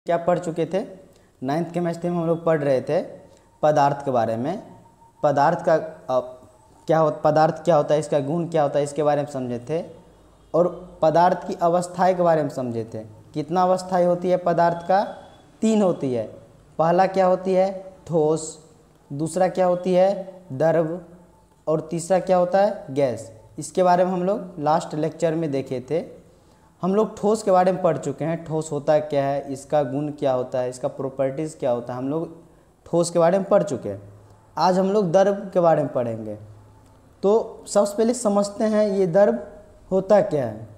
क्या पढ़ चुके थे? 9th केमिस्ट्री में हम लोग पढ़ रहे थे पदार्थ के बारे में। पदार्थ क्या होता है, इसका गुण क्या होता है, इसके बारे में समझे थे। और पदार्थ की अवस्थाएं के बारे में समझे थे। कितना अवस्थाएं होती है पदार्थ का? 3 होती है। पहला क्या होती है? ठोस। दूसरा क्या होती है? द्रव। और तीसरा क्या होता है? गैस। इसके बारे में हम लोग लास्ट लेक्चर में देखे थे। हम लोग ठोस के बारे में पढ़ चुके हैं। ठोस होता क्या है, इसका गुण क्या होता है, इसका प्रॉपर्टीज़ क्या होता है, हम लोग ठोस के बारे में पढ़ चुके हैं। आज हम लोग द्रव के बारे में पढ़ेंगे। तो सबसे पहले समझते हैं ये द्रव होता क्या है।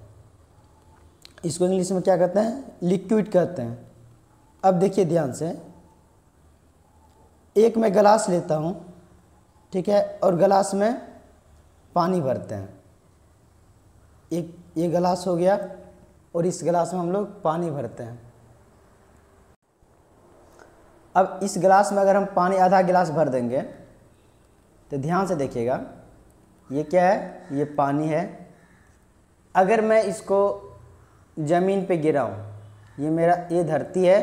इसको इंग्लिश में क्या कहते हैं? लिक्विड कहते हैं। अब देखिए ध्यान से, एक मैं गिलास लेता हूँ, ठीक है, और गिलास में पानी भरते हैं। एक ये गिलास हो गया और इस गिलास में हम लोग पानी भरते हैं। अब इस गिलास में अगर हम पानी आधा गिलास भर देंगे तो ध्यान से देखिएगा, ये क्या है? ये पानी है। अगर मैं इसको ज़मीन पे गिराऊं, ये धरती है।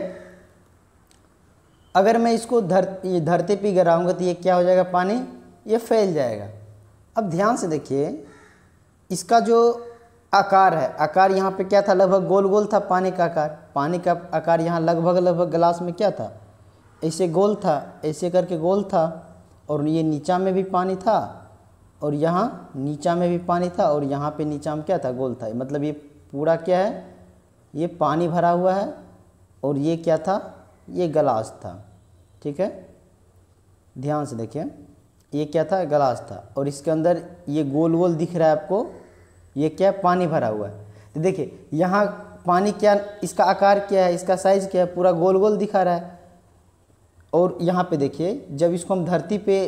अगर मैं इसको ये धरती पे गिराऊंगा तो ये क्या हो जाएगा? पानी ये फैल जाएगा। अब ध्यान से देखिए, इसका जो आकार है, आकार यहाँ पे क्या था? लगभग गोल गोल था पानी का आकार। पानी का आकार यहाँ लगभग गिलास में क्या था? ऐसे गोल था, ऐसे करके गोल था। और ये नीचा में भी पानी था और यहाँ नीचा में भी पानी था और यहाँ पे नीचा में क्या था? गोल था। मतलब ये पूरा क्या है? ये पानी भरा हुआ है। और ये क्या था? ये गिलास था। ठीक है, ध्यान से देखिए, ये क्या था? गिलास था। और इसके अंदर ये गोल गोल दिख रहा है आपको, ये क्या है? पानी भरा हुआ है। तो देखिए यहाँ पानी क्या, इसका आकार क्या है, इसका साइज़ क्या है? पूरा गोल गोल दिखा रहा है। और यहाँ पे देखिए, जब इसको हम धरती पे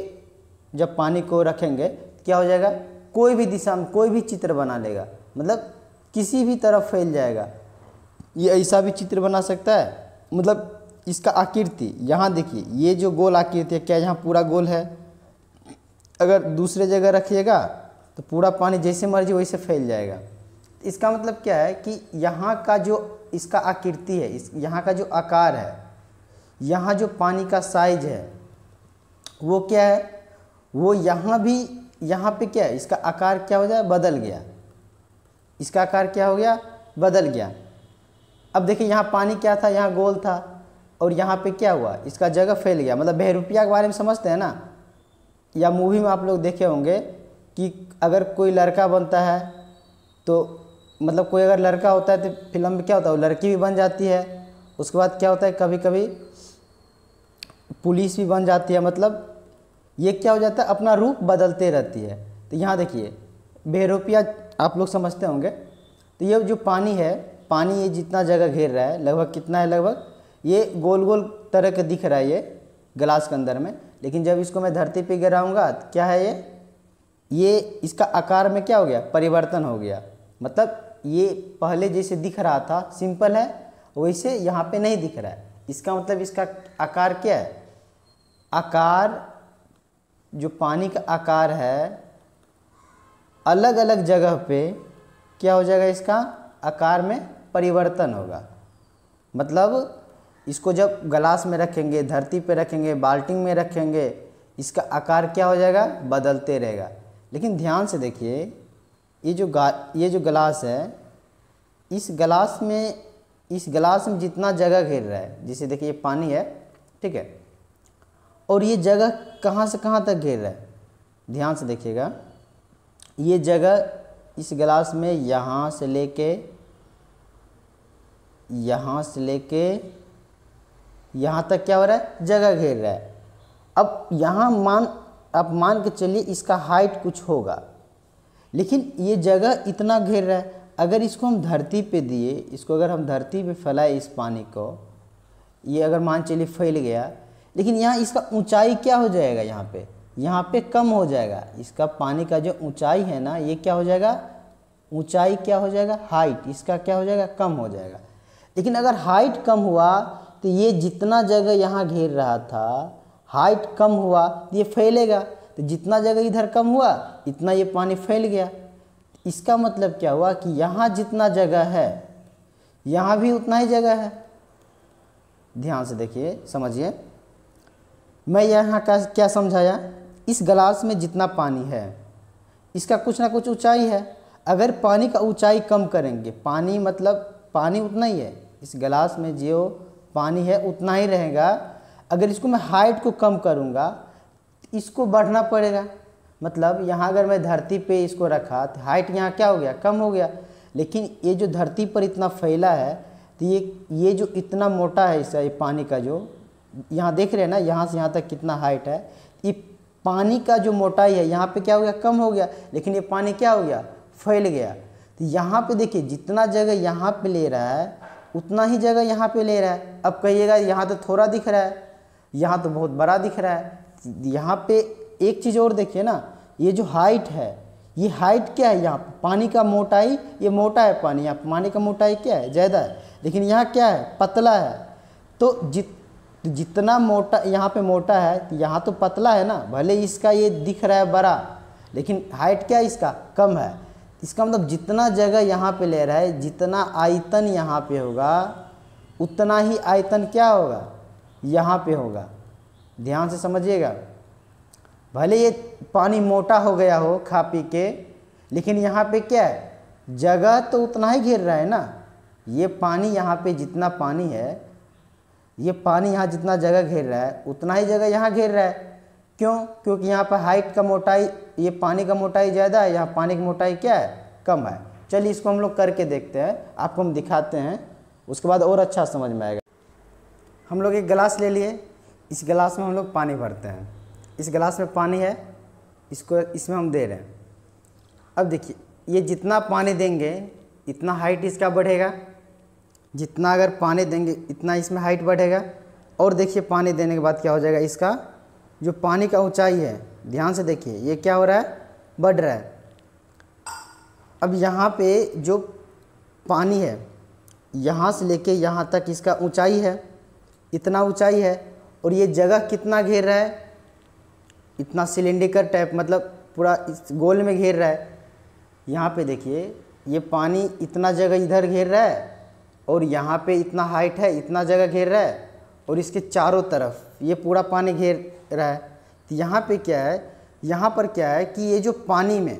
जब पानी को रखेंगे क्या हो जाएगा? कोई भी दिशा में कोई भी चित्र बना लेगा, मतलब किसी भी तरफ फैल जाएगा। ये ऐसा भी चित्र बना सकता है, मतलब इसका आकृति यहाँ देखिए, ये जो गोल आकृति है, क्या यहाँ पूरा गोल है? अगर दूसरे जगह रखिएगा तो पूरा पानी जैसे मर्जी वैसे फैल जाएगा। इसका मतलब क्या है कि यहाँ का जो इसका आकृति है, यहाँ का जो आकार है, यहाँ जो पानी का साइज है, वो क्या है? वो यहाँ पे क्या है? इसका आकार क्या हो जाए? बदल गया। इसका आकार क्या हो गया? बदल गया। अब देखिए यहाँ पानी क्या था? यहाँ गोल था। और यहाँ पे क्या हुआ? इसका जगह फैल गया। मतलब बहरूपिया के बारे में समझते हैं ना, या मूवी में आप लोग देखे होंगे कि अगर कोई लड़का बनता है तो मतलब कोई अगर लड़का होता है तो फिल्म में क्या होता है? वो लड़की भी बन जाती है। उसके बाद क्या होता है? कभी कभी पुलिस भी बन जाती है। मतलब ये क्या हो जाता है? अपना रूप बदलते रहती है। तो यहाँ देखिए, बहरूपिया आप लोग समझते होंगे। तो ये जो पानी है, पानी ये जितना जगह घेर रहा है, लगभग कितना है? लगभग ये गोल गोल तरह का दिख रहा है ये गिलास के अंदर में। लेकिन जब इसको मैं धरती पे गिराऊंगा तो क्या है? ये इसका आकार में क्या हो गया? परिवर्तन हो गया। मतलब ये पहले जैसे दिख रहा था सिंपल है, वैसे यहाँ पे नहीं दिख रहा है। इसका मतलब इसका आकार क्या है? आकार, जो पानी का आकार है, अलग अलग जगह पे क्या हो जाएगा? इसका आकार में परिवर्तन होगा। मतलब इसको जब गिलास में रखेंगे, धरती पे रखेंगे, बाल्टी में रखेंगे, इसका आकार क्या हो जाएगा? बदलते रहेगा। लेकिन ध्यान से देखिए, ये जो गिलास है, इस गिलास में जितना जगह घेर रहा है, जैसे देखिए ये पानी है, ठीक है, और ये जगह कहाँ से कहाँ तक घेर रहा है? ध्यान से देखिएगा, ये जगह इस गिलास में यहाँ से लेके यहाँ तक क्या हो रहा है? जगह घेर रहा है। अब यहाँ आप मान के चलिए इसका हाइट कुछ होगा, लेकिन ये जगह इतना घेर रहा है। अगर इसको हम धरती पे दिए, इसको अगर हम धरती पे फैलाए इस पानी को, ये अगर मान चलिए फैल गया, लेकिन यहाँ इसका ऊंचाई क्या हो जाएगा? यहाँ पे कम हो जाएगा। इसका पानी का जो ऊंचाई है ना, ये क्या हो जाएगा? ऊंचाई क्या हो जाएगा? हाइट इसका क्या हो जाएगा? कम हो जाएगा। लेकिन अगर हाइट कम हुआ तो ये जितना जगह यहाँ घेर रहा था, हाइट कम हुआ तो ये फैलेगा। तो जितना जगह इधर कम हुआ, इतना ये पानी फैल गया। इसका मतलब क्या हुआ कि यहाँ जितना जगह है, यहाँ भी उतना ही जगह है। ध्यान से देखिए, समझिए। मैं यहाँ का क्या समझाया, इस गिलास में जितना पानी है इसका कुछ ना कुछ ऊंचाई है। अगर पानी का ऊंचाई कम करेंगे, पानी मतलब पानी उतना ही है, इस गिलास में जो पानी है उतना ही रहेगा। अगर इसको मैं हाइट को कम करूँगा, इसको बढ़ना पड़ेगा। मतलब यहाँ अगर मैं धरती पे इसको रखा तो हाइट यहाँ क्या हो गया, कम हो गया। लेकिन ये जो धरती पर इतना फैला है, तो ये जो इतना मोटा है इसका, ये पानी का जो यहाँ देख रहे हैं ना, यहाँ से यहाँ तक कितना हाइट है, ये पानी का जो मोटाई है यहाँ पे क्या हो गया, कम हो गया। लेकिन ये पानी क्या हो गया, फैल गया। तो यहाँ पे देखिए, जितना जगह यहाँ पे ले रहा है उतना ही जगह यहाँ पे ले रहा है। अब कहिएगा यहाँ तो थोड़ा दिख रहा है, यहाँ तो बहुत बड़ा दिख रहा है। यहाँ पे एक चीज़ और देखिए ना, ये जो हाइट है, ये हाइट क्या है, यहाँ पानी का मोटाई, ये मोटा है पानी, यहाँ पानी का मोटाई क्या है, ज़्यादा है। लेकिन यहाँ क्या है, पतला है। तो जितना मोटा यहाँ पे मोटा है, तो यहाँ तो पतला है ना, भले इसका ये दिख रहा है बड़ा, लेकिन हाइट क्या है इसका, कम है। इसका मतलब जितना जगह यहाँ पे ले रहा है, जितना आयतन यहाँ पे होगा, उतना ही आयतन क्या होगा, यहाँ पे होगा। ध्यान से समझिएगा। भले ये पानी मोटा हो गया हो खा पी के, लेकिन यहाँ पे क्या है, जगह तो उतना ही घेर रहा है ना। ये पानी यहाँ पे जितना पानी है, ये पानी यहाँ जितना जगह घेर रहा है उतना ही जगह यहाँ घेर रहा है। क्यों? क्योंकि यहाँ पर हाइट का मोटाई, ये पानी का मोटाई ज़्यादा है, यहाँ पानी की मोटाई क्या है, कम है। चलिए इसको हम लोग करके देखते हैं, आपको हम दिखाते हैं, उसके बाद और अच्छा समझ में आएगा। हम लोग एक गिलास ले लिए, इस गिलास में हम लोग पानी भरते हैं। इस गिलास में पानी है, इसको इसमें हम दे रहे हैं। अब देखिए, ये जितना पानी देंगे इतना हाइट इसका बढ़ेगा, जितना अगर पानी देंगे इतना इसमें हाइट बढ़ेगा। और देखिए पानी देने के बाद क्या हो जाएगा, इसका जो पानी का ऊंचाई है, ध्यान से देखिए, ये क्या हो रहा है, बढ़ रहा है। अब यहाँ पे जो पानी है, यहाँ से लेके यहाँ तक इसका ऊंचाई है, इतना ऊंचाई है। और ये जगह कितना घेर रहा है, इतना सिलेंडरिकल टाइप, मतलब पूरा इस गोल में घेर रहा है। यहाँ पे देखिए, ये पानी इतना जगह इधर घेर रहा है, और यहाँ पे इतना हाइट है, इतना जगह घेर रहा है, और इसके चारों तरफ ये पूरा पानी घेर रहा है। तो यहाँ पे क्या है, यहाँ पर क्या है कि ये जो पानी में,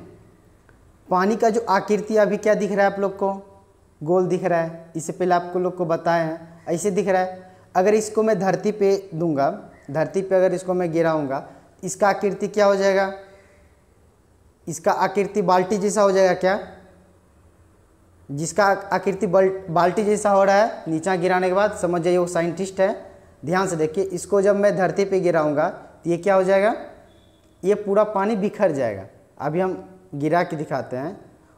पानी का जो आकृति अभी क्या दिख रहा है आप लोग को, गोल दिख रहा है। इससे पहले आपको लोग को बताए हैं, ऐसे दिख रहा है। अगर इसको मैं धरती पे दूंगा, धरती पे अगर इसको मैं गिराऊंगा, इसका आकृति क्या हो जाएगा, इसका आकृति बाल्टी जैसा हो जाएगा। क्या? जिसका आकृति बाल्टी जैसा हो रहा है नीचा गिराने के बाद, समझ जाइए वो साइंटिस्ट है। ध्यान से देखिए, इसको जब मैं धरती पे गिराऊंगा तो ये क्या हो जाएगा, ये पूरा पानी बिखर जाएगा। अभी हम गिरा के दिखाते हैं।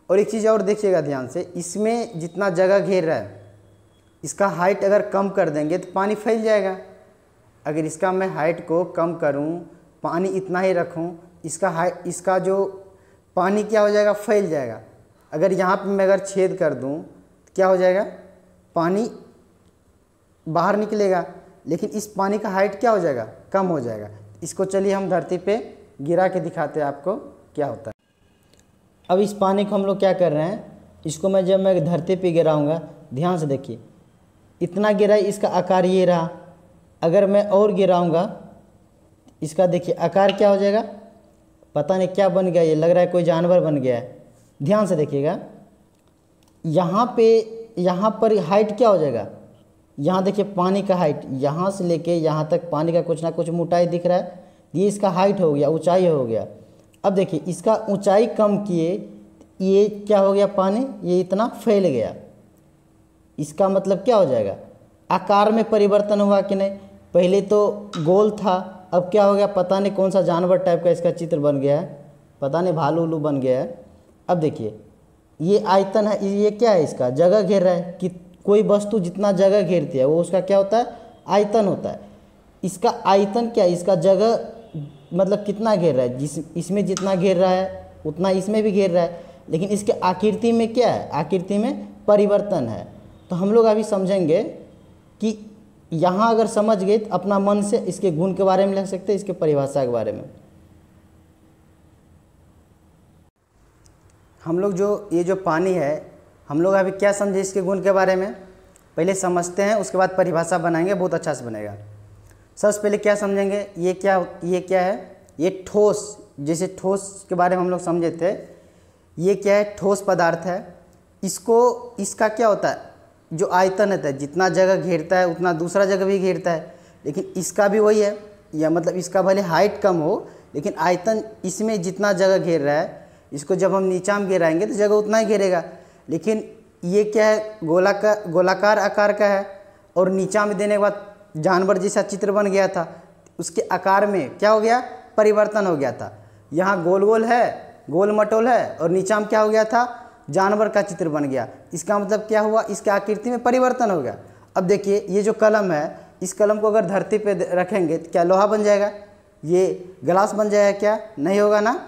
और एक चीज़ और देखिएगा ध्यान से, इसमें जितना जगह घेर रहा है, इसका हाइट अगर कम कर देंगे तो पानी फैल जाएगा। अगर इसका मैं हाइट को कम करूं, पानी इतना ही रखूं, इसका जो पानी क्या हो जाएगा, फैल जाएगा। अगर यहाँ पे मैं अगर छेद कर दूं तो क्या हो जाएगा, पानी बाहर निकलेगा। लेकिन इस पानी का हाइट क्या हो जाएगा, कम हो जाएगा। इसको चलिए हम धरती पे गिरा के दिखाते हैं आपको क्या होता है। अब इस पानी को हम लोग क्या कर रहे हैं, इसको जब मैं धरती पे गिराऊंगा, ध्यान से देखिए, इतना गिरा, इसका आकार ये रहा। अगर मैं और गिराऊंगा, इसका देखिए आकार क्या हो जाएगा, पता नहीं क्या बन गया, ये लग रहा है कोई जानवर बन गया है। ध्यान से देखिएगा, यहाँ पर हाइट क्या हो जाएगा, यहाँ देखिए पानी का हाइट, यहाँ से लेके यहाँ तक पानी का कुछ ना कुछ मोटाई दिख रहा है, ये इसका हाइट हो गया, ऊंचाई हो गया। अब देखिए इसका ऊंचाई कम किए, ये क्या हो गया, पानी ये इतना फैल गया। इसका मतलब क्या हो जाएगा, आकार में परिवर्तन हुआ कि नहीं। पहले तो गोल था, अब क्या हो गया, पता नहीं कौन सा जानवर टाइप का इसका चित्र बन गया है, पता नहीं भालू उल्लू बन गया है। अब देखिए ये आयतन है, ये क्या है, इसका जगह घेर रहा है। कि कोई वस्तु जितना जगह घेरती है वो उसका क्या होता है, आयतन होता है। इसका आयतन क्या है, इसका जगह मतलब कितना घेर रहा है, इसमें जितना घेर रहा है उतना इसमें भी घेर रहा है। लेकिन इसके आकृति में क्या है, आकृति में परिवर्तन है। तो हम लोग अभी समझेंगे कि यहाँ अगर समझ गए तो अपना मन से इसके गुण के बारे में लिख सकते हैं, इसके परिभाषा के बारे में। हम लोग ये जो पानी है, हम लोग अभी क्या समझे इसके गुण के बारे में। पहले समझते हैं, उसके बाद परिभाषा बनाएंगे, बहुत अच्छा से बनेगा। सबसे पहले क्या समझेंगे, ये क्या है, ये ठोस, जैसे ठोस के बारे में हम लोग समझे थे, ये क्या है, ठोस पदार्थ है। इसका क्या होता है, जो आयतन होता है, जितना जगह घेरता है उतना दूसरा जगह भी घेरता है, लेकिन इसका भी वही है, या मतलब इसका भले हाइट कम हो लेकिन आयतन इसमें जितना जगह घेर रहा है, इसको जब हम नीचा में घेराएंगे तो जगह उतना ही घेरेगा। लेकिन ये क्या है, गोलाकार आकार का है, और नीचा में देने के बाद जानवर जैसा चित्र बन गया था, उसके आकार में क्या हो गया, परिवर्तन हो गया था। यहाँ गोल गोल है, गोल मटोल है, और नीचा में क्या हो गया था, जानवर का चित्र बन गया। इसका मतलब क्या हुआ, इसके आकृति में परिवर्तन हो गया। अब देखिए ये जो कलम है, इस कलम को अगर धरती पे रखेंगे तो क्या लोहा बन जाएगा, ये ग्लास बन जाएगा क्या, नहीं होगा ना।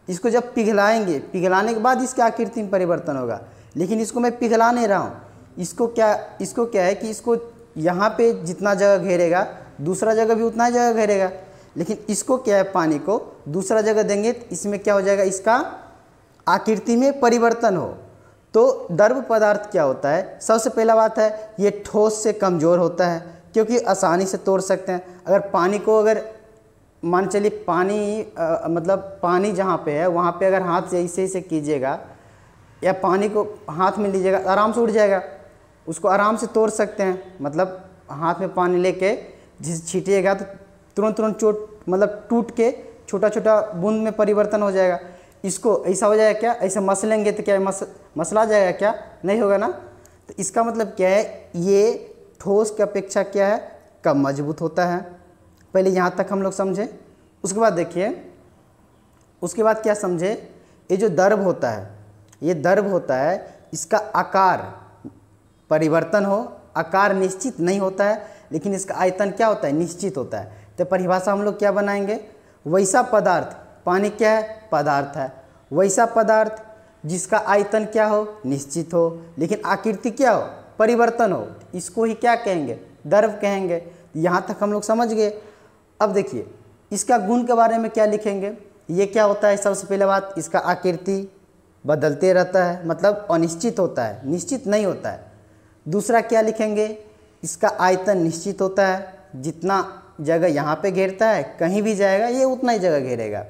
इसको जब पिघलाएंगे, पिघलाने के बाद इसके आकृति में परिवर्तन होगा। लेकिन इसको मैं पिघला नहीं रहा हूँ, इसको क्या है कि इसको यहाँ पे जितना जगह घेरेगा दूसरा जगह भी उतना ही जगह घेरेगा। लेकिन इसको क्या है, पानी को दूसरा जगह देंगे तो इसमें क्या हो जाएगा, इसका आकृति में परिवर्तन हो। तो द्रव पदार्थ क्या होता है, सबसे पहला बात है ये ठोस से कमज़ोर होता है, क्योंकि आसानी से तोड़ सकते हैं। अगर पानी को, अगर मान चलिए मतलब पानी जहाँ पे है वहाँ पे अगर हाथ से ऐसे कीजिएगा या पानी को हाथ में लीजिएगा आराम से उड़ जाएगा, उसको आराम से तोड़ सकते हैं। मतलब हाथ में पानी लेके जिस छीटिएगा तो तुरंत मतलब टूट के छोटा छोटा बूंद में परिवर्तन हो जाएगा। इसको ऐसा हो जाएगा क्या, ऐसे मसलेंगे तो क्या मसला जाएगा क्या, नहीं होगा ना। तो इसका मतलब क्या है, ये ठोस की अपेक्षा क्या है, कम मजबूत होता है। पहले यहाँ तक हम लोग समझे। उसके बाद देखिए, उसके बाद क्या समझे, ये जो द्रव होता है, ये द्रव होता है, इसका आकार परिवर्तन हो, आकार निश्चित नहीं होता है, लेकिन इसका आयतन क्या होता है, निश्चित होता है। तो परिभाषा हम लोग क्या बनाएंगे, वैसा पदार्थ, पानी क्या है, पदार्थ है, वैसा पदार्थ जिसका आयतन क्या हो, निश्चित हो, लेकिन आकृति क्या हो, परिवर्तन हो, इसको ही क्या कहेंगे, द्रव कहेंगे। यहाँ तक हम लोग समझ गए। अब देखिए इसका गुण के बारे में क्या लिखेंगे, ये क्या होता है, सबसे पहले बात, इसका आकृति बदलते रहता है, मतलब अनिश्चित होता है, निश्चित नहीं होता है। दूसरा क्या लिखेंगे, इसका आयतन निश्चित होता है, जितना जगह यहाँ पे घेरता है कहीं भी जाएगा ये उतना ही जगह घेरेगा।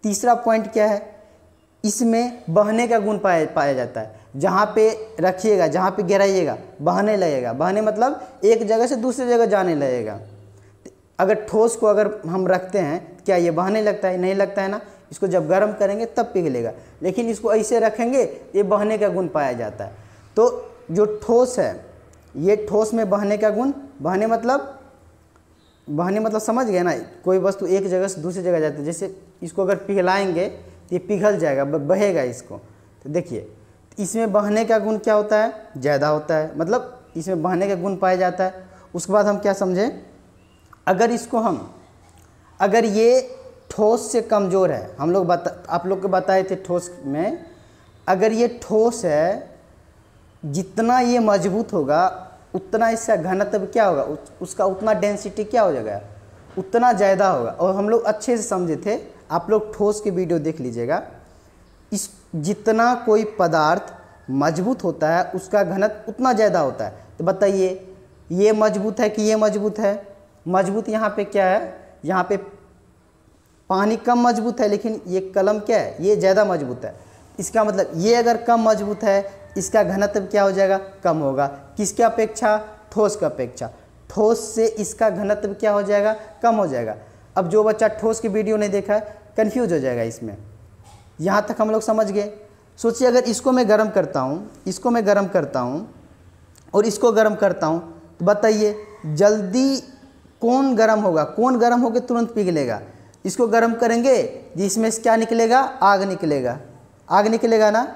तीसरा पॉइंट क्या है, इसमें बहने का गुण पाया जाता है, जहाँ पे रखिएगा, जहाँ पे गिराइएगा बहने लगेगा। बहने मतलब एक जगह से दूसरी जगह जाने लगेगा। अगर ठोस को अगर हम रखते हैं क्या ये बहने लगता है, नहीं लगता है ना। इसको जब गर्म करेंगे तब पिघलेगा, लेकिन इसको ऐसे रखेंगे ये बहने का गुण पाया जाता है। तो जो ठोस है, ये ठोस में बहने का गुण, बहने मतलब समझ गए ना, कोई वस्तु एक जगह से दूसरी जगह जाती है। जैसे इसको अगर पिघलाएंगे तो ये पिघल जाएगा, बहेगा इसको। तो देखिए इसमें बहने का गुण क्या होता है, ज़्यादा होता है, मतलब इसमें बहने का गुण पाया जाता है। उसके बाद हम क्या समझें, अगर ये ठोस से कमज़ोर है, हम लोग आप लोग को बताए थे ठोस में, अगर ये ठोस है, जितना ये मजबूत होगा उतना इसका घनत्व क्या होगा, उसका उतना डेंसिटी क्या हो जाएगा, उतना ज़्यादा होगा। और हम लोग अच्छे से समझे थे, आप लोग ठोस की वीडियो देख लीजिएगा। इस जितना कोई पदार्थ मजबूत होता है उसका घनत्व उतना ज़्यादा होता है। तो बताइए ये मजबूत है कि ये मजबूत है, मजबूत यहाँ पे क्या है, यहाँ पे पानी कम मजबूत है, लेकिन ये कलम क्या है, ये ज़्यादा मजबूत है। इसका मतलब ये अगर कम मजबूत है, इसका घनत्व क्या हो जाएगा, कम होगा। किसके अपेक्षा, ठोस की अपेक्षा। ठोस से इसका घनत्व क्या हो जाएगा, कम हो जाएगा। अब जो बच्चा ठोस की वीडियो नहीं देखा है कन्फ्यूज हो जाएगा इसमें। यहाँ तक हम लोग समझ गए। सोचिए अगर इसको मैं गर्म करता हूँ, इसको मैं गर्म करता हूँ और इसको गर्म करता हूँ, तो बताइए जल्दी कौन गर्म होगा, कौन गर्म होकर तुरंत पिघलेगा। इसको गर्म करेंगे जिसमें से क्या निकलेगा, आग निकलेगा। आग निकलेगा ना।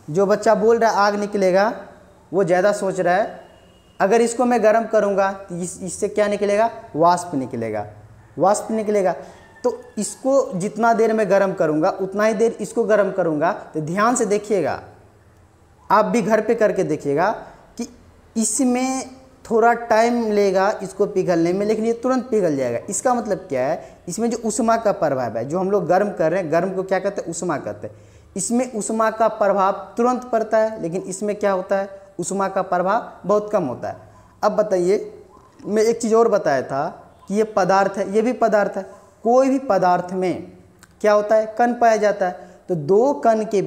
जो बच्चा बोल रहा है आग निकलेगा वो ज़्यादा सोच रहा है। अगर इसको मैं गर्म करूँगा तो इससे क्या निकलेगा, वाष्प निकलेगा, वाष्प निकलेगा। तो इसको जितना देर मैं गर्म करूँगा उतना ही देर इसको गर्म करूँगा। तो ध्यान से देखिएगा, आप भी घर पे करके देखिएगा कि इसमें थोड़ा टाइम लेगा इसको पिघलने में, लेकिन ये तुरंत पिघल जाएगा। इसका मतलब क्या है, इसमें जो ऊष्मा का प्रभाव है, जो हम लोग गर्म कर रहे हैं, गर्म को क्या कहते हैं, ऊष्मा कहते हैं। इसमें ऊष्मा का प्रभाव तुरंत पड़ता है, लेकिन इसमें क्या होता है, ऊष्मा का प्रभाव बहुत कम होता है। अब बताइए, मैं एक चीज़ और बताया था कि ये पदार्थ है, ये भी पदार्थ है। कोई भी पदार्थ में क्या होता है, कण पाया जाता है। तो दो कण के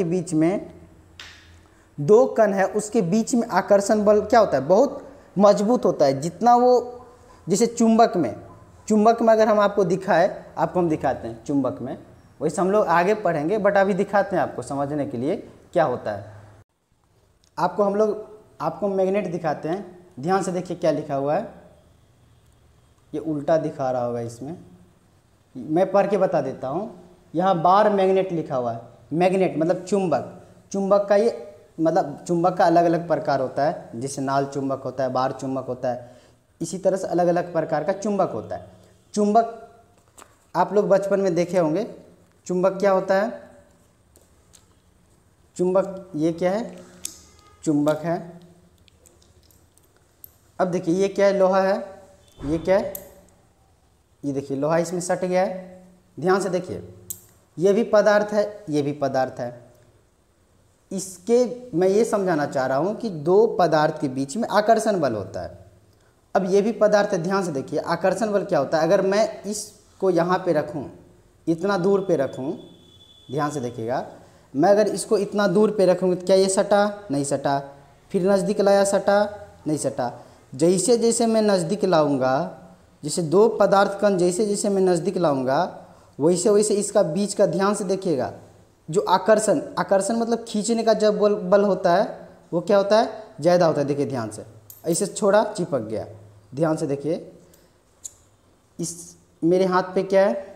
बीच में दो कण है, उसके बीच में आकर्षण बल क्या होता है, बहुत मजबूत होता है। जितना वो, जैसे चुंबक में अगर हम आपको हम दिखाते हैं चुंबक में, वैसे हम लोग आगे पढ़ेंगे, बट अभी दिखाते हैं आपको समझने के लिए क्या होता है। आपको मैग्नेट दिखाते हैं, ध्यान से देखिए क्या लिखा हुआ है। ये उल्टा दिखा रहा होगा, इसमें मैं पढ़ के बता देता हूँ। यहाँ बार मैग्नेट लिखा हुआ है। मैग्नेट मतलब चुंबक का, ये मतलब चुंबक का अलग अलग प्रकार होता है, जैसे नाल चुंबक होता है, बार चुंबक होता है, इसी तरह से अलग अलग प्रकार का चुंबक होता है। चुंबक आप लोग बचपन में देखे होंगे। चुंबक क्या होता है, चुंबक ये क्या है, चुंबक है। अब देखिए ये क्या है, लोहा है। ये क्या है, ये देखिए लोहा इसमें सट गया है। ध्यान से देखिए, ये भी पदार्थ है, ये भी पदार्थ है। इसके मैं ये समझाना चाह रहा हूँ कि दो पदार्थ के बीच में आकर्षण बल होता है। अब ये भी पदार्थ है, ध्यान से देखिए आकर्षण बल क्या होता है। अगर मैं इसको यहाँ पे रखूँ, इतना दूर पे रखूँ, ध्यान से देखिएगा, मैं अगर इसको इतना दूर पे रखूँगी तो क्या ये सटा, नहीं सटा। फिर नज़दीक लाया, सटा, नहीं सटा। जैसे जैसे मैं नज़दीक लाऊंगा, जैसे दो पदार्थ कण जैसे जैसे मैं नज़दीक लाऊंगा, वैसे वैसे इसका बीच का, ध्यान से देखिएगा, जो आकर्षण मतलब खींचने का जब बल होता है, वो क्या होता है, ज़्यादा होता है। देखिए ध्यान से, ऐसे छोड़ा, चिपक गया। ध्यान से देखिए, इस मेरे हाथ पे क्या है,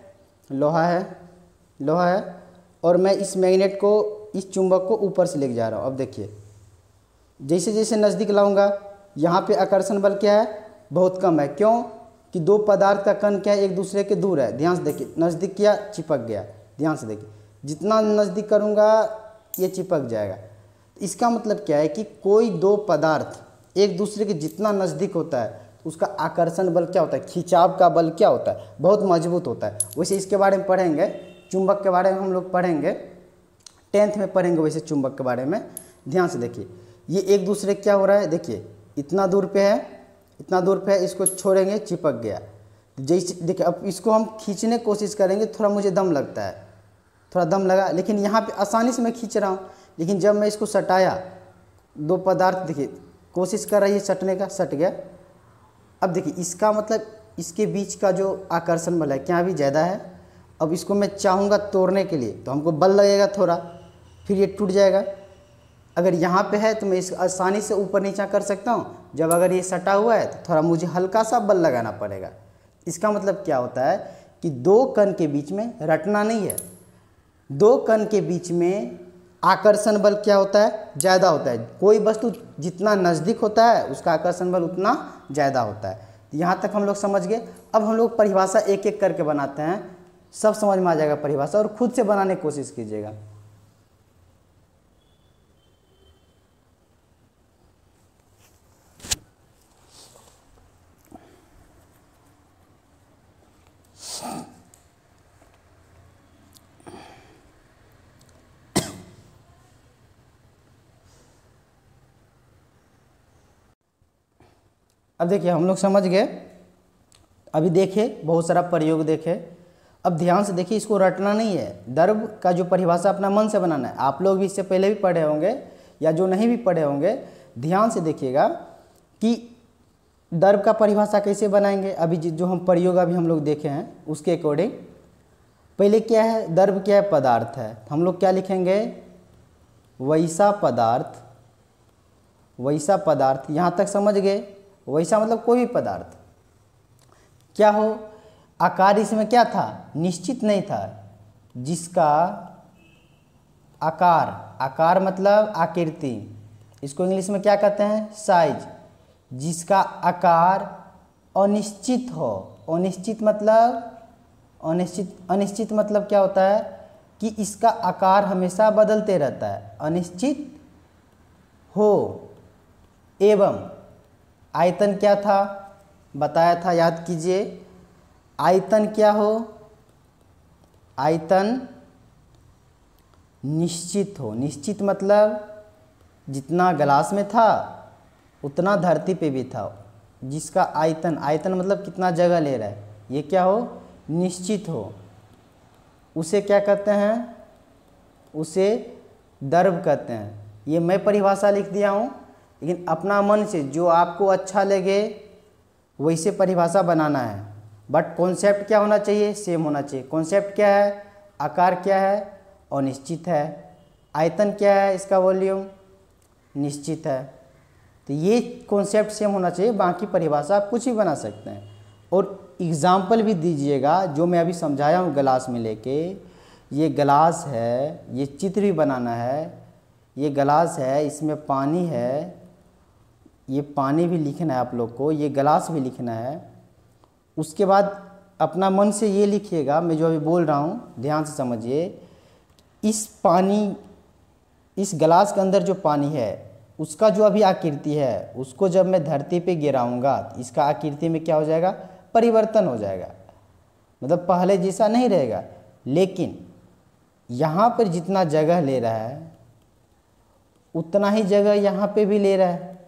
लोहा है, और मैं इस मैग्नेट को, इस चुंबक को ऊपर से लेके जा रहा हूँ। अब देखिए जैसे जैसे नज़दीक लाऊंगा, यहाँ पे आकर्षण बल क्या है, बहुत कम है। क्यों कि दो पदार्थ का कण क्या है, एक दूसरे के दूर है। ध्यान से देखिए, नज़दीक किया, चिपक गया। ध्यान से देखिए, जितना नज़दीक करूँगा ये चिपक जाएगा। इसका मतलब क्या है कि कोई दो पदार्थ एक दूसरे के जितना नज़दीक होता है, उसका आकर्षण बल क्या होता है, खिंचाव का बल क्या होता है, बहुत मजबूत होता है। वैसे इसके बारे में पढ़ेंगे, चुंबक के बारे में हम लोग पढ़ेंगे, 10th में पढ़ेंगे वैसे चुंबक के बारे में। ध्यान से देखिए, ये एक दूसरे क्या हो रहा है, देखिए इतना दूर पे है, इसको छोड़ेंगे, चिपक गया। जैसे देखिए, अब इसको हम खींचने की कोशिश करेंगे, थोड़ा मुझे दम लगता है, थोड़ा दम लगा, लेकिन यहाँ पे आसानी से मैं खींच रहा हूँ। लेकिन जब मैं इसको सटाया, दो पदार्थ देखिए कोशिश कर रही है सटने का, सट गया। अब देखिए इसका मतलब इसके बीच का जो आकर्षण बल है क्या भी ज़्यादा है। अब इसको मैं चाहूँगा तोड़ने के लिए, तो हमको बल लगेगा थोड़ा, फिर ये टूट जाएगा। अगर यहाँ पे है तो मैं इस आसानी से ऊपर नीचा कर सकता हूँ। जब अगर ये सटा हुआ है तो थोड़ा मुझे हल्का सा बल लगाना पड़ेगा। इसका मतलब क्या होता है कि दो कण के बीच में रटना नहीं है, दो कण के बीच में आकर्षण बल क्या होता है, ज़्यादा होता है। कोई वस्तु जितना नज़दीक होता है उसका आकर्षण बल उतना ज़्यादा होता है। यहाँ तक हम लोग समझ गए। अब हम लोग परिभाषा एक एक करके बनाते हैं, सब समझ में आ जाएगा परिभाषा, और खुद से बनाने की कोशिश कीजिएगा। अब देखिए हम लोग समझ गए, अभी देखे बहुत सारा प्रयोग देखे। अब ध्यान से देखिए, इसको रटना नहीं है, दर्व का जो परिभाषा अपना मन से बनाना है। आप लोग भी इससे पहले भी पढ़े होंगे या जो नहीं भी पढ़े होंगे, ध्यान से देखिएगा कि दर्व का परिभाषा कैसे बनाएंगे। अभी जो हम प्रयोग अभी हम लोग देखे हैं उसके अकॉर्डिंग, पहले क्या है, दर्व क्या है, पदार्थ है। हम लोग क्या लिखेंगे, वैसा पदार्थ, यहाँ तक समझ गए। वैसा मतलब कोई भी पदार्थ क्या हो, आकार इसमें क्या था, निश्चित नहीं था, जिसका आकार मतलब आकृति, इसको इंग्लिश में क्या कहते हैं, साइज, जिसका आकार अनिश्चित हो। अनिश्चित मतलब क्या होता है कि इसका आकार हमेशा बदलते रहता है, अनिश्चित हो। एवं आयतन क्या था, बताया था, याद कीजिए। आयतन क्या हो, आयतन निश्चित हो। निश्चित मतलब जितना गिलास में था उतना धरती पे भी था। जिसका आयतन, आयतन मतलब कितना जगह ले रहा है, ये क्या हो, निश्चित हो, उसे क्या कहते हैं, उसे दर्व कहते हैं। ये मैं परिभाषा लिख दिया हूँ, लेकिन अपना मन से जो आपको अच्छा लगे वैसे परिभाषा बनाना है। बट कॉन्सेप्ट क्या होना चाहिए, सेम होना चाहिए। कॉन्सेप्ट क्या है, आकार क्या है, अनिश्चित है। आयतन क्या है, इसका वॉल्यूम निश्चित है। तो ये कॉन्सेप्ट सेम होना चाहिए, बाकी परिभाषा आप कुछ भी बना सकते हैं। और एग्जाम्पल भी दीजिएगा, जो मैं अभी समझाया हूँ गिलास में लेके, ये गिलास है, ये चित्र भी बनाना है। ये गिलास है, इसमें पानी है, ये पानी भी लिखना है आप लोग को, ये गिलास भी लिखना है। उसके बाद अपना मन से ये लिखिएगा, मैं जो अभी बोल रहा हूँ ध्यान से समझिए। इस पानी, इस गिलास के अंदर जो पानी है उसका जो अभी आकृति है, उसको जब मैं धरती पे गिराऊंगा तो इसका आकृति में क्या हो जाएगा, परिवर्तन हो जाएगा। मतलब पहले जैसा नहीं रहेगा। लेकिन यहाँ पर जितना जगह ले रहा है उतना ही जगह यहाँ पे भी ले रहा है,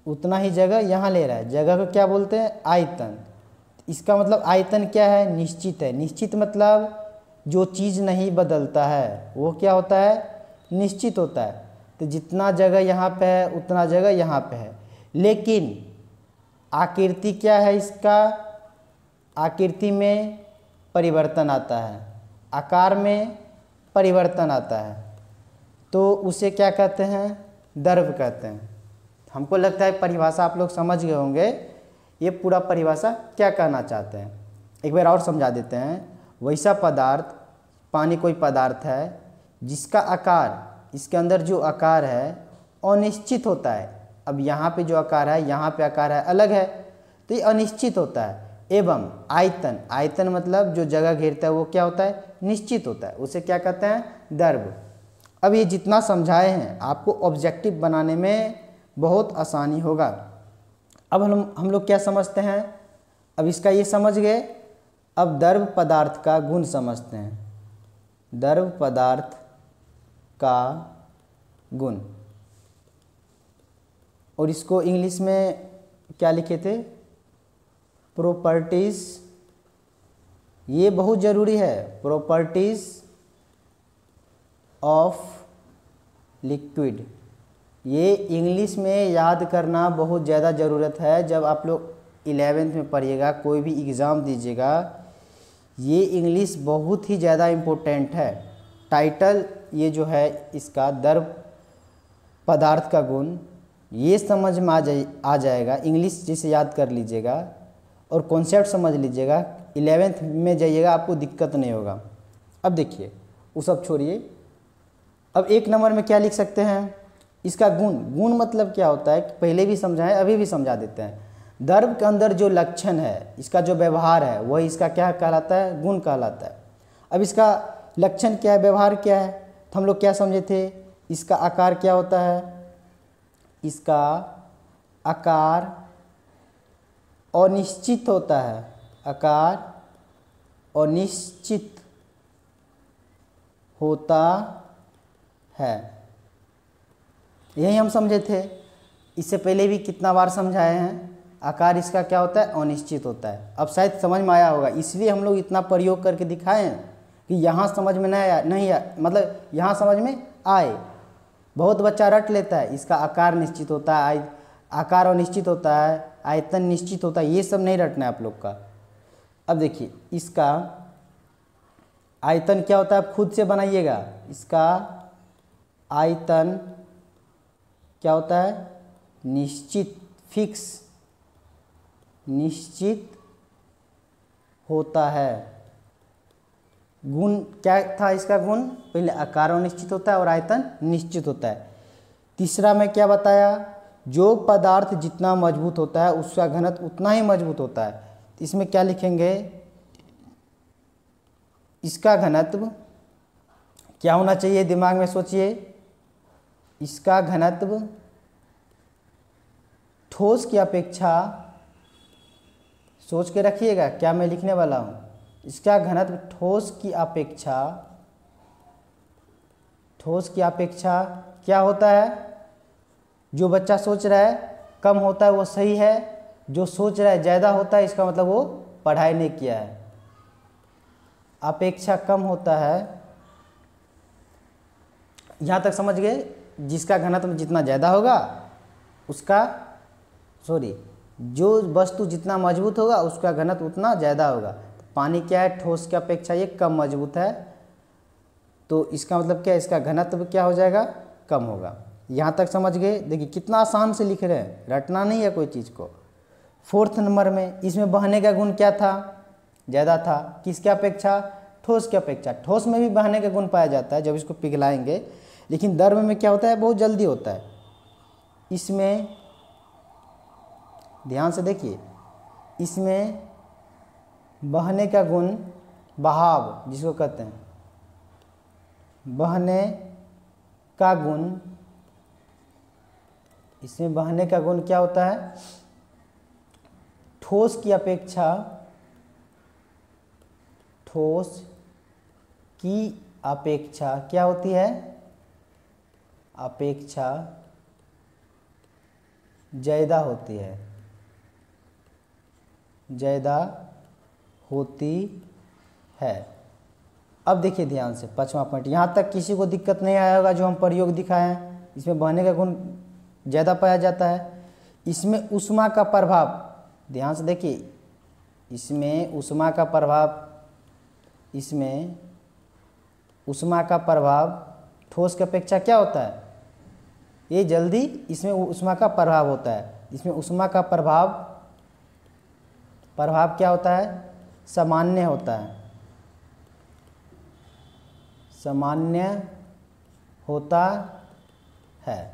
उतना ही जगह यहाँ ले रहा है। जगह को क्या बोलते हैं, आयतन। इसका मतलब आयतन क्या है, निश्चित है। निश्चित मतलब जो चीज़ नहीं बदलता है वो क्या होता है, निश्चित होता है। तो जितना जगह यहाँ पे है उतना जगह यहाँ पे है। लेकिन आकृति क्या है इसका, आकृति में परिवर्तन आता है, आकार में परिवर्तन आता है, तो उसे क्या कहते हैं, द्रव कहते हैं। हमको लगता है परिभाषा आप लोग समझ गए होंगे, ये पूरा परिभाषा क्या कहना चाहते हैं। एक बार और समझा देते हैं। वैसा पदार्थ, पानी कोई पदार्थ है जिसका आकार, इसके अंदर जो आकार है अनिश्चित होता है। अब यहाँ पे जो आकार है, यहाँ पे आकार है अलग है, तो ये अनिश्चित होता है। एवं आयतन, आयतन मतलब जो जगह घेरता है वो क्या होता है, निश्चित होता है, उसे क्या कहते हैं, द्रव। अब ये जितना समझाए हैं आपको ऑब्जेक्टिव बनाने में बहुत आसानी होगा। अब हम लोग क्या समझते हैं, अब इसका ये समझ गए। अब द्रव पदार्थ का गुण समझते हैं। द्रव पदार्थ का गुण, और इसको इंग्लिश में क्या लिखे थे, प्रॉपर्टीज। ये बहुत ज़रूरी है, प्रॉपर्टीज ऑफ लिक्विड। ये इंग्लिश में याद करना बहुत ज़्यादा ज़रूरत है। जब आप लोग 11th में पढ़िएगा, कोई भी एग्ज़ाम दीजिएगा, ये इंग्लिश बहुत ही ज़्यादा इम्पोर्टेंट है। टाइटल ये जो है इसका, द्रव पदार्थ का गुण, ये समझ में आ जाएगा। इंग्लिश जैसे याद कर लीजिएगा और कॉन्सेप्ट समझ लीजिएगा, 11th में जाइएगा आपको दिक्कत नहीं होगा। अब देखिए, वो सब छोड़िए। अब 1 नंबर में क्या लिख सकते हैं, इसका गुण। गुण मतलब क्या होता है, पहले भी समझाएं, अभी भी समझा देते हैं। द्रव के अंदर जो लक्षण है, इसका जो व्यवहार है, वही इसका क्या कहलाता है, गुण कहलाता है। अब इसका लक्षण क्या है, व्यवहार क्या है, तो हम लोग क्या समझे थे, इसका आकार क्या होता है, इसका आकार अनिश्चित होता है, आकार अनिश्चित होता है। यही हम समझे थे, इससे पहले भी कितना बार समझाए हैं। आकार इसका क्या होता है, अनिश्चित होता है। अब शायद समझ में आया होगा, इसलिए हम लोग इतना प्रयोग करके दिखाए हैं कि यहाँ समझ में नहीं आए, मतलब यहाँ समझ में आए। बहुत बच्चा रट लेता है, इसका आकार निश्चित होता है, आकार अनिश्चित होता है, आयतन निश्चित होता है, ये सब नहीं रटना है आप लोग का। अब देखिए, इसका आयतन क्या होता है, आप खुद से बनाइएगा। इसका आयतन क्या होता है, निश्चित, फिक्स, निश्चित होता है। गुण क्या था इसका गुण, पहले आकार अनिश्चित होता है और आयतन निश्चित होता है। तीसरा में क्या बताया, जो पदार्थ जितना मजबूत होता है उसका घनत्व उतना ही मजबूत होता है। इसमें क्या लिखेंगे, इसका घनत्व क्या होना चाहिए, दिमाग में सोचिए। इसका घनत्व ठोस की अपेक्षा, सोच के रखिएगा क्या मैं लिखने वाला हूँ। इसका घनत्व ठोस की अपेक्षा क्या होता है, जो बच्चा सोच रहा है कम होता है वो सही है, जो सोच रहा है ज़्यादा होता है इसका मतलब वो पढ़ाई नहीं किया है। अपेक्षा कम होता है, यहाँ तक समझ गए। जिसका घनत्व जितना ज़्यादा होगा उसका जो वस्तु जितना मजबूत होगा उसका घनत्व उतना ज़्यादा होगा। तो पानी क्या है, ठोस की अपेक्षा ये कम मजबूत है, तो इसका मतलब क्या है, इसका घनत्व क्या हो जाएगा, कम होगा। यहाँ तक समझ गए। देखिए कितना आसान से लिख रहे हैं, रटना नहीं है कोई चीज़ को। 4th नंबर में इसमें बहने का गुण क्या था, ज़्यादा था, किसके अपेक्षा, ठोस की अपेक्षा। ठोस में भी बहने का गुण पाया जाता है जब इसको पिघलाएंगे, लेकिन द्रव में क्या होता है, बहुत जल्दी होता है। इसमें ध्यान से देखिए, इसमें बहने का गुण, बहाव जिसको कहते हैं, बहने का गुण, इसमें बहने का गुण क्या होता है, ठोस की अपेक्षा, ठोस की अपेक्षा क्या होती है, अपेक्षा ज़्यादा होती है, ज़्यादा होती है। अब देखिए ध्यान से 5वां पॉइंट, यहाँ तक किसी को दिक्कत नहीं आया होगा जो हम प्रयोग दिखाए हैं। इसमें बहने का गुण ज़्यादा पाया जाता है। इसमें ऊष्मा का प्रभाव, ध्यान से देखिए, इसमें ऊष्मा का प्रभाव, इसमें ऊष्मा का प्रभाव ठोस की अपेक्षा क्या होता है, ये जल्दी, इसमें ऊष्मा का प्रभाव होता है। इसमें ऊष्मा का प्रभाव क्या होता है, सामान्य होता है, सामान्य होता है।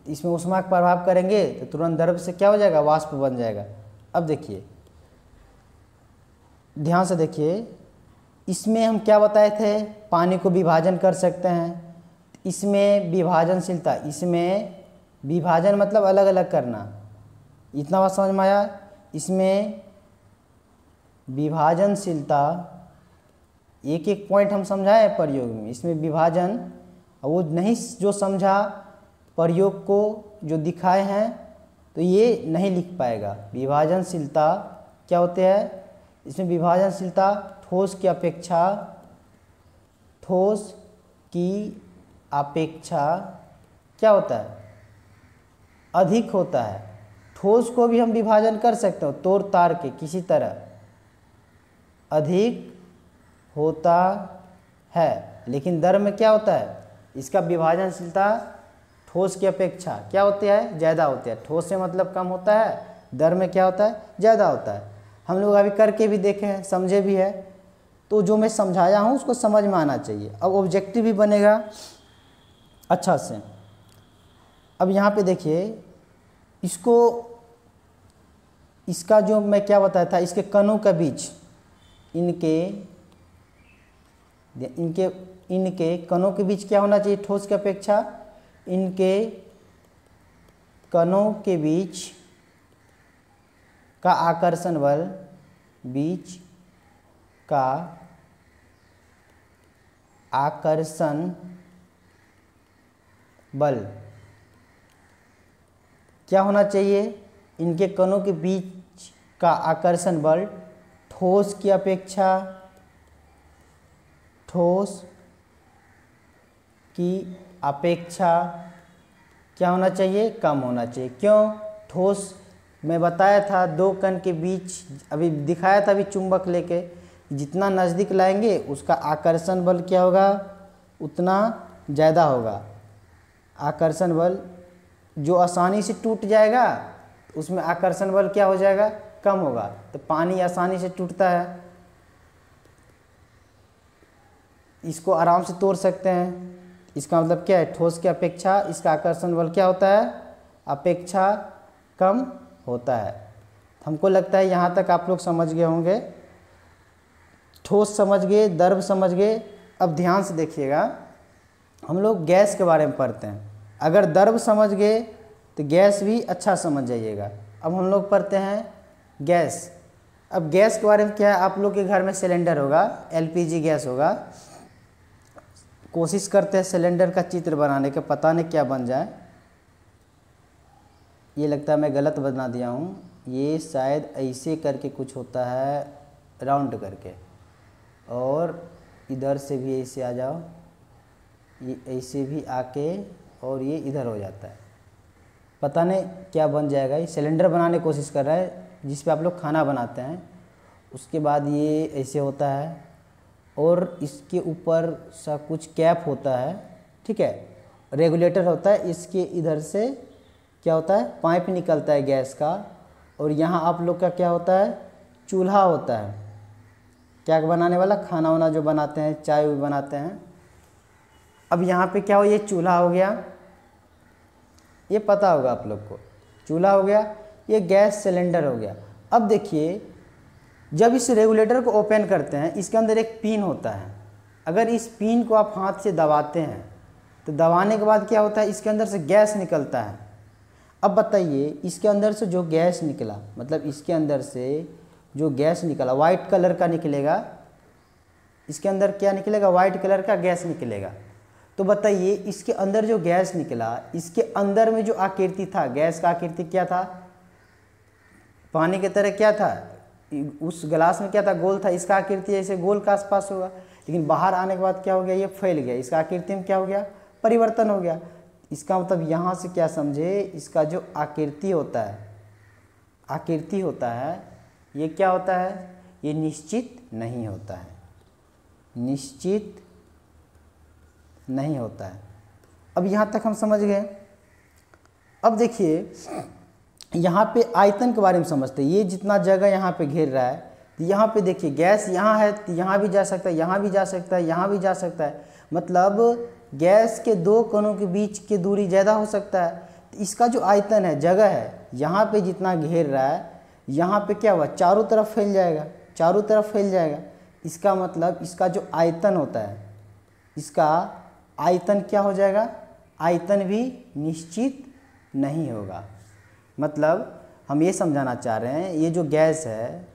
इसमें ऊष्मा का प्रभाव करेंगे तो तुरंत द्रव से क्या हो जाएगा, वाष्प बन जाएगा। अब देखिए ध्यान से देखिए, इसमें हम क्या बताए थे, पानी को विभाजन कर सकते हैं। इसमें विभाजनशीलता, इसमें विभाजन मतलब अलग अलग करना, इतना बात समझ में आया। इसमें विभाजनशीलता, एक एक पॉइंट हम समझाए प्रयोग में। इसमें विभाजन, वो नहीं जो समझा प्रयोग को जो दिखाए हैं तो ये नहीं लिख पाएगा। विभाजनशीलता क्या होते हैं, इसमें विभाजनशीलता ठोस की अपेक्षा, ठोस की अपेक्षा क्या होता है, अधिक होता है। ठोस को भी हम विभाजन कर सकते हो तोड़ ताड़ के किसी तरह, अधिक होता है, लेकिन द्रव में क्या होता है, इसका विभाजनशीलता ठोस की अपेक्षा क्या होती है, ज़्यादा होती है। ठोस से मतलब कम होता है, द्रव में क्या होता है, ज़्यादा होता है। हम लोग अभी करके भी देखे हैं, समझे भी है, तो जो मैं समझाया हूँ उसको समझ में आना चाहिए। अब ऑब्जेक्टिव भी बनेगा अच्छा से। अब यहाँ पे देखिए, इसका जो मैं क्या बताया था, इसके कणों के बीच, इनके कणों के बीच क्या होना चाहिए, ठोस की अपेक्षा, इनके कणों के बीच का आकर्षण बल, बीच का आकर्षण बल क्या होना चाहिए, इनके कणों के बीच का आकर्षण बल ठोस की अपेक्षा, ठोस की अपेक्षा क्या होना चाहिए, कम होना चाहिए। क्यों, ठोस मैं बताया था दो कण के बीच, अभी दिखाया था अभी चुंबक लेके, जितना नज़दीक लाएंगे उसका आकर्षण बल क्या होगा, उतना ज़्यादा होगा। आकर्षण बल जो आसानी से टूट जाएगा उसमें आकर्षण बल क्या हो जाएगा, कम होगा। तो पानी आसानी से टूटता है, इसको आराम से तोड़ सकते हैं। इसका मतलब क्या है, ठोस की अपेक्षा इसका आकर्षण बल क्या होता है, अपेक्षा कम होता है। हमको लगता है यहाँ तक आप लोग समझ गए होंगे। ठोस समझ गए, द्रव समझ गए। अब ध्यान से देखिएगा, हम लोग गैस के बारे में पढ़ते हैं। अगर द्रव समझ गए तो गैस भी अच्छा समझ जाइएगा। अब हम लोग पढ़ते हैं गैस। अब गैस के बारे में क्या है, आप लोग के घर में सिलेंडर होगा, एलपीजी गैस होगा। कोशिश करते हैं सिलेंडर का चित्र बनाने का, पता नहीं क्या बन जाए। ये लगता है मैं गलत बना दिया हूँ, ये शायद ऐसे करके कुछ होता है राउंड करके, और इधर से भी ऐसे आ जाओ, ये ऐसे भी आके और ये इधर हो जाता है। पता नहीं क्या बन जाएगा। ये सिलेंडर बनाने की कोशिश कर रहा है जिस पे आप लोग खाना बनाते हैं। उसके बाद ये ऐसे होता है और इसके ऊपर सा कुछ कैप होता है, ठीक है, रेगुलेटर होता है। इसके इधर से क्या होता है, पाइप निकलता है गैस का, और यहाँ आप लोग का क्या होता है, चूल्हा होता है, क्या बनाने वाला, खाना वाना जो बनाते हैं, चाय भी बनाते हैं। अब यहाँ पे क्या हो, ये चूल्हा हो गया, ये पता होगा आप लोग को, चूल्हा हो गया, ये गैस सिलेंडर हो गया। अब देखिए जब इस रेगुलेटर को ओपन करते हैं, इसके अंदर एक पिन होता है। अगर इस पिन को आप हाथ से दबाते हैं तो दबाने के बाद क्या होता है, इसके अंदर से गैस निकलता है। अब बताइए इसके अंदर से जो गैस निकला, मतलब इसके अंदर से जो गैस निकला वाइट कलर का निकलेगा, इसके अंदर क्या निकलेगा, वाइट कलर का गैस निकलेगा। तो बताइए इसके अंदर जो गैस निकला, इसके अंदर में जो आकृति था, गैस का आकृति क्या था, पानी की तरह क्या था, उस गिलास में क्या था, गोल था, इसका आकृति ऐसे गोल के आसपास होगा। लेकिन बाहर आने के बाद क्या हो गया, ये फैल गया, इसका आकृति में क्या हो गया, परिवर्तन हो गया। इसका मतलब यहाँ से क्या समझे, इसका जो आकृति होता है, आकृति होता है, ये क्या होता है, ये निश्चित नहीं होता है, निश्चित नहीं होता है। अब यहाँ तक हम समझ गए। अब देखिए यहाँ पे आयतन के बारे में समझते हैं। ये जितना जगह यहाँ पे घेर रहा है, तो यहाँ पे देखिए गैस यहाँ है, तो यहाँ भी जा सकता है, यहाँ भी जा सकता है, यहाँ भी जा सकता है। मतलब गैस के दो कोनों के बीच की दूरी ज़्यादा हो सकता है। तो इसका जो आयतन है, जगह है, यहाँ पे जितना घेर रहा है, यहाँ पे क्या हुआ, चारों तरफ फैल जाएगा, चारों तरफ फैल जाएगा। इसका मतलब इसका जो आयतन होता है, इसका आयतन क्या हो जाएगा, आयतन भी निश्चित नहीं होगा। मतलब हम ये समझाना चाह रहे हैं, ये जो गैस है,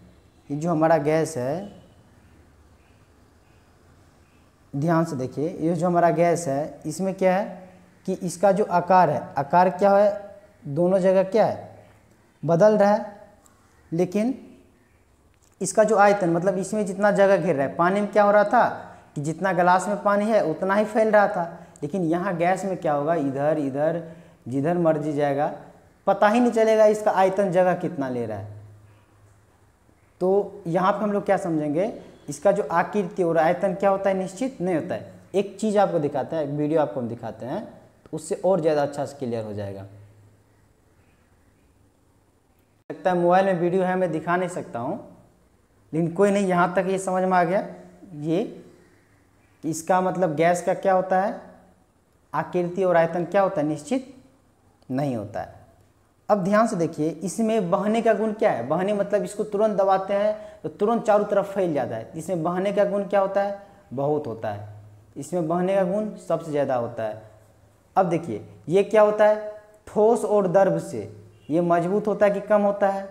ये जो हमारा गैस है, ध्यान से देखिए, ये जो हमारा गैस है, इसमें क्या है कि इसका जो आकार है, आकार क्या है, दोनों जगह क्या है, बदल रहा है। लेकिन इसका जो आयतन, मतलब इसमें जितना जगह घेर रहा है, पानी में क्या हो रहा था कि जितना गिलास में पानी है उतना ही फैल रहा था। लेकिन यहाँ गैस में क्या होगा, इधर इधर जिधर मर्जी जाएगा, पता ही नहीं चलेगा इसका आयतन जगह कितना ले रहा है। तो यहाँ पे हम लोग क्या समझेंगे, इसका जो आकृति और आयतन क्या होता है, निश्चित नहीं होता है। एक चीज़ आपको दिखाते हैं, एक वीडियो आपको हम दिखाते हैं, तो उससे और ज़्यादा अच्छा से क्लियर हो जाएगा। लगता है मोबाइल में वीडियो है, मैं दिखा नहीं सकता हूँ, लेकिन कोई नहीं, यहाँ तक ये समझ में आ गया। ये इसका मतलब गैस का क्या होता है, आकृति और आयतन क्या होता है, निश्चित नहीं होता है। अब ध्यान से देखिए, इसमें बहने का गुण क्या है, बहने मतलब इसको तुरंत दबाते हैं तो तुरंत चारों तरफ फैल जाता है। इसमें बहने का गुण क्या होता है, बहुत होता है। इसमें बहने का गुण सबसे ज़्यादा होता है। अब देखिए ये क्या होता है, ठोस और द्रव से ये मजबूत होता है कि कम होता है,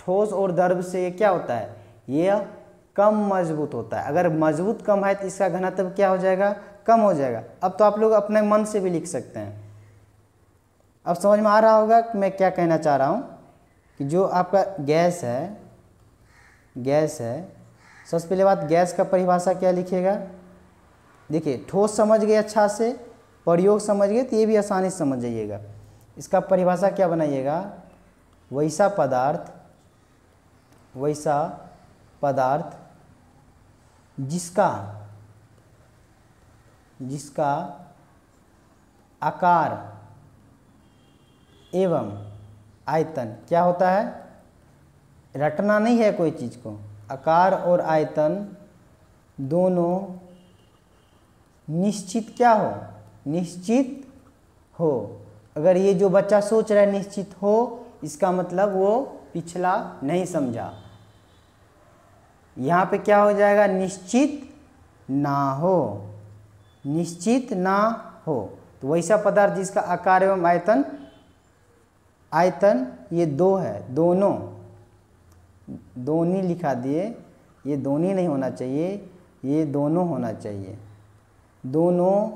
ठोस और द्रव से ये क्या होता है, ये कम मजबूत होता है। अगर मजबूत कम है तो इसका घनत्व क्या हो जाएगा, कम हो जाएगा। अब तो आप लोग अपने मन से भी लिख सकते हैं। अब समझ में आ रहा होगा कि मैं क्या कहना चाह रहा हूँ, कि जो आपका गैस है, गैस है, सबसे पहले बात गैस का परिभाषा क्या लिखिएगा। देखिए ठोस समझ गए, अच्छा से प्रयोग समझ गए तो ये भी आसानी से समझ जाइएगा। इसका परिभाषा क्या बनाइएगा, वैसा पदार्थ, वैसा पदार्थ जिसका जिसका आकार एवं आयतन क्या होता है, रटना नहीं है कोई चीज़ को, आकार और आयतन दोनों निश्चित क्या हो, निश्चित हो। अगर ये जो बच्चा सोच रहा है निश्चित हो, इसका मतलब वो पिछला नहीं समझा। यहाँ पे क्या हो जाएगा, निश्चित ना हो, निश्चित ना हो। तो वैसा पदार्थ जिसका आकार एवं आयतन, आयतन ये दो है, दोनों, दोनों लिखा दिए, ये दोनों नहीं होना चाहिए, ये दोनों होना चाहिए। दोनों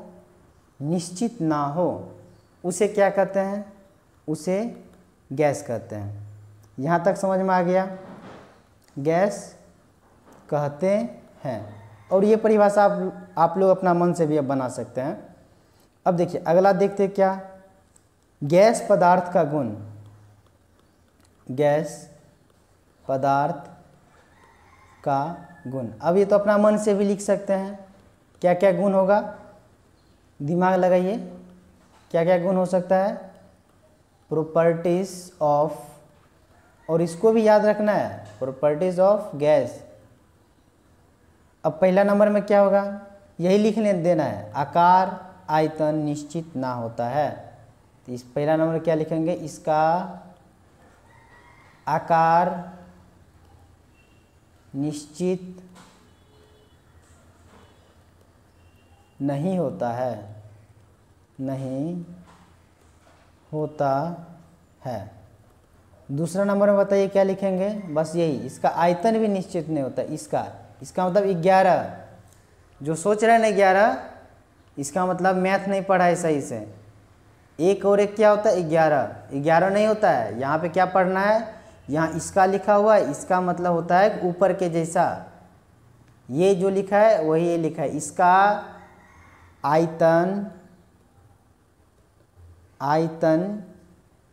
निश्चित ना हो, उसे क्या कहते हैं, उसे गैस कहते हैं। यहाँ तक समझ में आ गया, गैस कहते हैं। और ये परिभाषा आप लोग अपना मन से भी अब बना सकते हैं। अब देखिए अगला देखते हैं क्या, गैस पदार्थ का गुण। गैस पदार्थ का गुण, अब ये तो अपना मन से भी लिख सकते हैं, क्या क्या गुण होगा, दिमाग लगाइए, क्या क्या गुण हो सकता है, प्रॉपर्टीज ऑफ, और इसको भी याद रखना है, प्रॉपर्टीज ऑफ गैस। अब पहला नंबर में क्या होगा, यही लिखने देना है, आकार आयतन निश्चित ना होता है। तो इस पहला नंबर क्या लिखेंगे, इसका आकार निश्चित नहीं होता है, नहीं होता है। दूसरा नंबर में बताइए क्या लिखेंगे, बस यही, इसका आयतन भी निश्चित नहीं होता। इसका मतलब 11, जो सोच रहे हैं ना 11, इसका मतलब मैथ नहीं पढ़ा है सही से। एक और एक क्या होता है, 11 नहीं होता है। यहाँ पे क्या पढ़ना है, यहाँ इसका लिखा हुआ है, इसका मतलब होता है ऊपर के जैसा, ये जो लिखा है वही ये लिखा है। इसका आयतन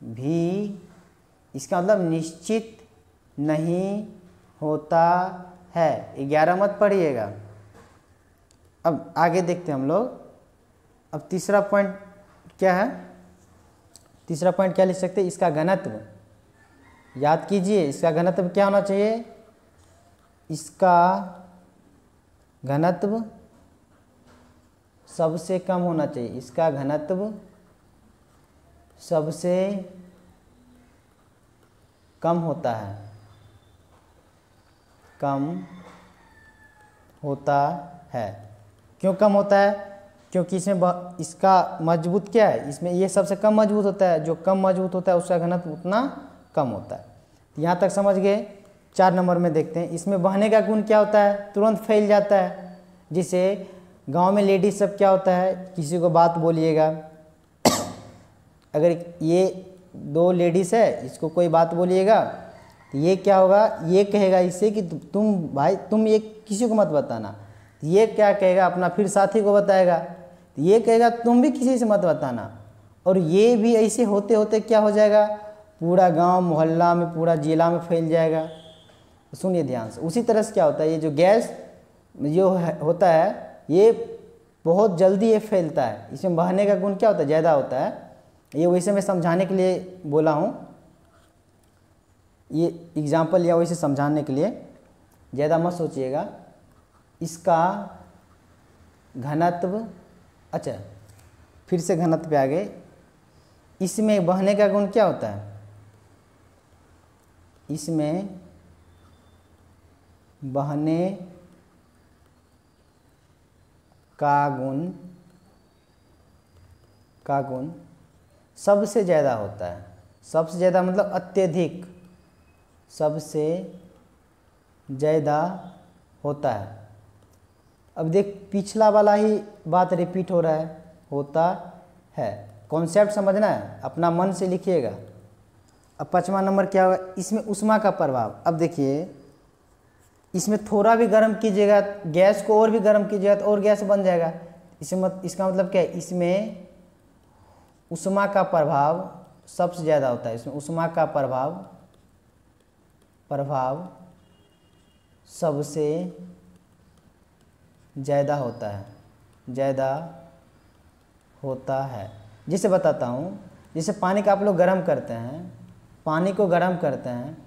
भी, इसका मतलब निश्चित नहीं होता है। 11 मत पढ़िएगा। अब आगे देखते हैं हम लोग। अब तीसरा पॉइंट क्या है, तीसरा पॉइंट क्या लिख सकते हैं, इसका घनत्व। याद कीजिए, इसका घनत्व क्या होना चाहिए, इसका घनत्व सबसे कम होना चाहिए। इसका घनत्व सबसे कम होता है, कम होता है। क्यों कम होता है, क्योंकि इसमें इसका मजबूत क्या है, इसमें ये सबसे कम मजबूत होता है। जो कम मजबूत होता है उसका घनत्व उतना कम होता है। यहाँ तक समझ गए। 4 नंबर में देखते हैं, इसमें बहने का गुण क्या होता है, तुरंत फैल जाता है। जिसे गांव में लेडीज सब क्या होता है, किसी को बात बोलिएगा, अगर ये 2 लेडीज़ है, इसको कोई बात बोलिएगा तो ये क्या होगा, ये कहेगा इससे कि तुम भाई तुम ये किसी को मत बताना। ये क्या कहेगा, अपना फिर साथी को बताएगा, तो ये कहेगा तुम भी किसी से मत बताना। और ये भी ऐसे होते होते क्या हो जाएगा, पूरा गांव मोहल्ला में, पूरा जिला में फैल जाएगा। तो सुनिए ध्यान से। उसी तरह से क्या होता है, ये जो गैस जो होता है ये बहुत जल्दी ये फैलता है। इसमें बहने का गुण क्या होता है, ज़्यादा होता है। ये वैसे मैं समझाने के लिए बोला हूँ, ये एग्जाम्पल या वैसे समझाने के लिए, ज़्यादा मत सोचिएगा। इसका घनत्व, अच्छा फिर से घनत्व पे आ गए। इसमें बहने का गुण क्या होता है, इसमें बहने का गुण सबसे ज़्यादा होता है। सबसे ज़्यादा मतलब अत्यधिक, सबसे ज़्यादा होता है। अब देख पिछला वाला ही बात रिपीट हो रहा है, होता है। कॉन्सेप्ट समझना है, अपना मन से लिखिएगा। अब 5वां नंबर क्या होगा, इसमें ऊष्मा का प्रभाव। अब देखिए इसमें थोड़ा भी गर्म कीजिएगा, गैस को और भी गर्म कीजिएगा तो और गैस बन जाएगा। इसका मतलब क्या है, इसमें ऊष्मा का प्रभाव सबसे ज़्यादा होता है। इसमें ऊष्मा का प्रभाव सबसे ज़्यादा होता है, ज़्यादा होता है। जैसे बताता हूँ, जैसे पानी का आप लोग गर्म करते हैं, पानी को गर्म करते हैं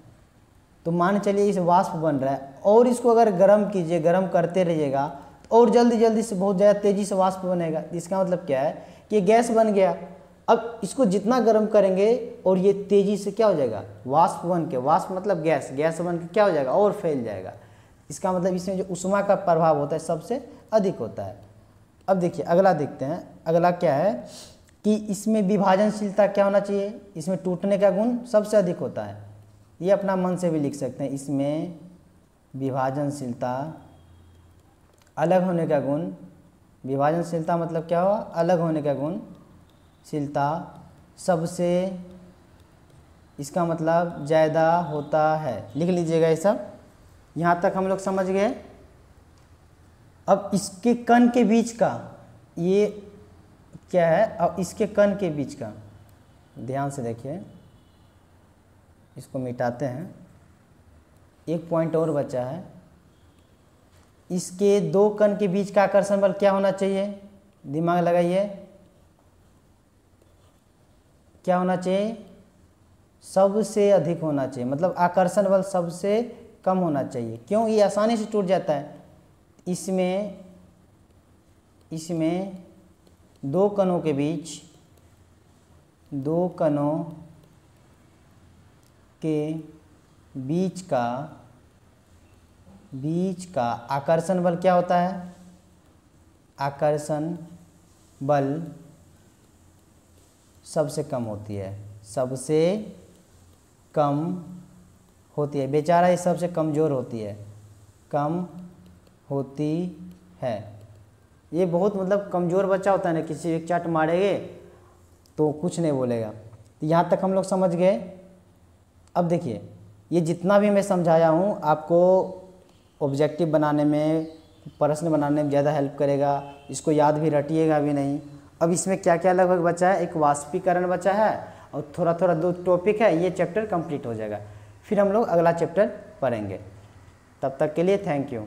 तो मान चलिए इस वाष्प बन रहा है, और इसको अगर गर्म कीजिए, गर्म करते रहिएगा तो और जल्दी से बहुत ज़्यादा तेज़ी से वाष्प बनेगा। इसका मतलब क्या है कि गैस बन गया। अब इसको जितना गर्म करेंगे और ये तेज़ी से क्या हो जाएगा, वाष्प बन के, वाष्प मतलब गैस, गैस बन के क्या हो जाएगा, और फैल जाएगा। इसका मतलब इसमें जो ऊष्मा का प्रभाव होता है सबसे अधिक होता है। अब देखिए अगला देखते हैं। अगला क्या है कि इसमें विभाजनशीलता क्या होना चाहिए, इसमें टूटने का गुण सबसे अधिक होता है। ये अपना मन से भी लिख सकते हैं। इसमें विभाजनशीलता, अलग होने का गुण, विभाजनशीलता मतलब क्या हुआ, अलग होने का गुण, शीलता सबसे इसका मतलब ज़्यादा होता है। लिख लीजिएगा ये सब। यहाँ तक हम लोग समझ गए। अब इसके कण के बीच का ये क्या है, अब इसके कण के बीच का ध्यान से देखिए, इसको मिटाते हैं। एक पॉइंट और बचा है। इसके दो कण के बीच का आकर्षण बल क्या होना चाहिए, दिमाग लगाइए, क्या होना चाहिए, सबसे अधिक होना चाहिए, मतलब आकर्षण बल सबसे कम होना चाहिए। क्यों, ये आसानी से टूट जाता है। इसमें दो कणों के बीच, दो कणों के बीच का आकर्षण बल क्या होता है, आकर्षण बल सबसे कम होती है, सबसे कम होती है। बेचारा ये सबसे कमज़ोर होती है, कम होती है। ये बहुत मतलब कमज़ोर बच्चा होता है ना, किसी एक चाट मारेंगे तो कुछ नहीं बोलेगा। तो यहाँ तक हम लोग समझ गए। अब देखिए, ये जितना भी मैं समझाया हूँ आपको ऑब्जेक्टिव बनाने में, प्रश्न बनाने में ज़्यादा हेल्प करेगा। इसको याद भी रटिएगा भी नहीं। अब इसमें क्या क्या लगभग बचा है, एक वाष्पीकरण बचा है और थोड़ा थोड़ा दो टॉपिक है। ये चैप्टर कंप्लीट हो जाएगा, फिर हम लोग अगला चैप्टर पढ़ेंगे। तब तक के लिए थैंक यू।